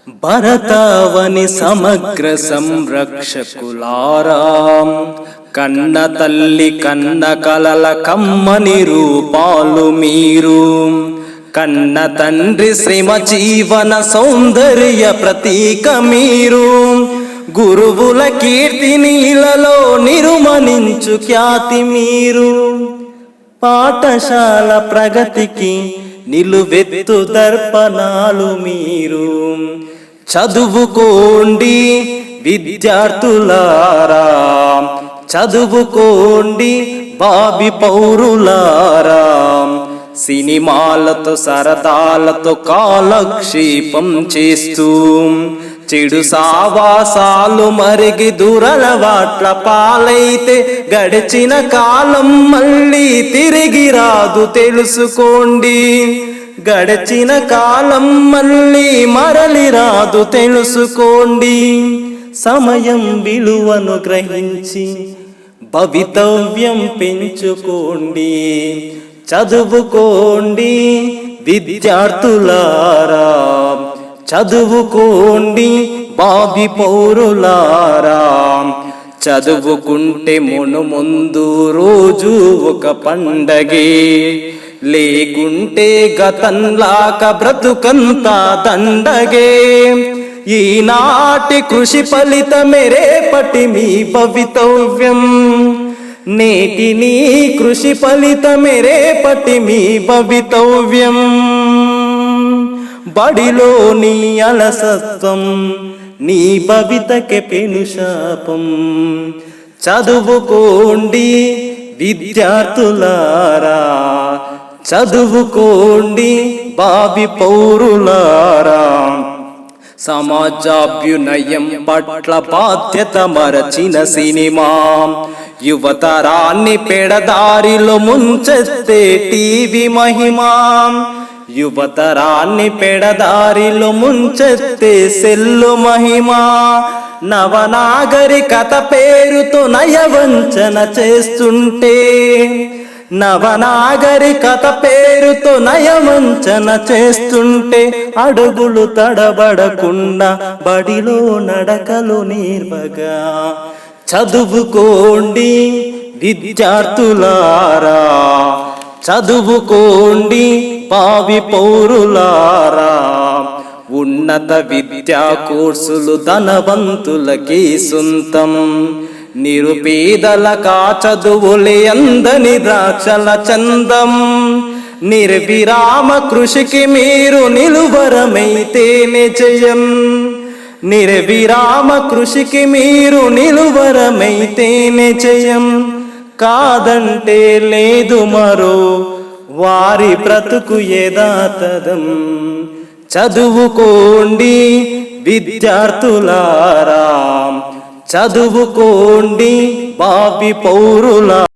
భరతావని సమగ్ర సంరక్షకులారాం, కన్న తల్లి కన్న కలల కమ్మని రూపాలు మీరు. కన్న తండ్రి శ్రమ జీవన సౌందర్య ప్రతీక మీరు. గురువుల కీర్తిని ఇలలో నిరుమనించు ఖ్యాతి మీరు. పాఠశాల ప్రగతికి నిలువెత్తు దర్పణాలు మీరు. చదువుకోండి విద్యార్థులారా, చదువుకోండి భావి పౌరులారా. సినిమాలతో సరదాలతో కాలక్షేపం చేస్తూ చెడు సావాసాలు మరిగి దురలవాట్ల పాలైతే గడిచిన కాలం మళ్ళీ తిరిగి రాదు తెలుసుకోండి. గడిచిన కాలం మళ్ళీ మరలి రాదు తెలుసుకోండి. సమయం విలువను గ్రహించి భవితవ్యం పెంచుకోండి. చదువుకోండి విద్యార్థులారా, చదువుకోండి భావి పౌరులారా. చదువుకుంటే ముందు రోజు ఒక పండగే, లేకుంటే గతంలాక బ్రతుకంతా దండగే. ఈనాటి కృషి ఫలితమే రేపటి మీ భవితవ్యం. నేటి నీ కృషి ఫలితమే రేపటి మీ భవితవ్యం. బడిలో నీ అలసత్వం నీ భవితకే పెను శాపం. చదువుకోండి విద్యార్థులారా, చదువుకోండి భావి పౌరులారా. సమాజాభ్యునయం పట్ల బాధ్యత మరచిన సినిమా యువతరాన్ని పెడదారిలో ముంచెత్తే టీవీ మహిమా. యువతరాన్ని పెడదారిలో ముంచెత్తే సెల్లు మహిమా. నవనాగరికత పేరుతో నయవంచన చేస్తుంటే, నవనాగరికత పేరుతో నయవంచన చేస్తుంటే అడుగులు తడబడకుండా బడిలో నడకలు నేర్వగా. చదువుకోండి విద్యార్థులారా, చదువుకోండి భావి పౌరులారా. ఉన్నత విద్యా కోర్సులు ధనవంతులకి సొంతం, నిరుపేదలకా చదువులే అందని ద్రాక్షల చందం. నిర్విరామ కృషికి మీరు నిలువరమైతేనే జయం. నిర్విరామ కృషికి మీరు నిలువరమైతేనే జయం. కాదంటే లేదు మరో వారి బ్రతుకు యథాతథం. చదువుకోండి విద్యార్థులారా, చదువుకోండి భావి పౌరులారా.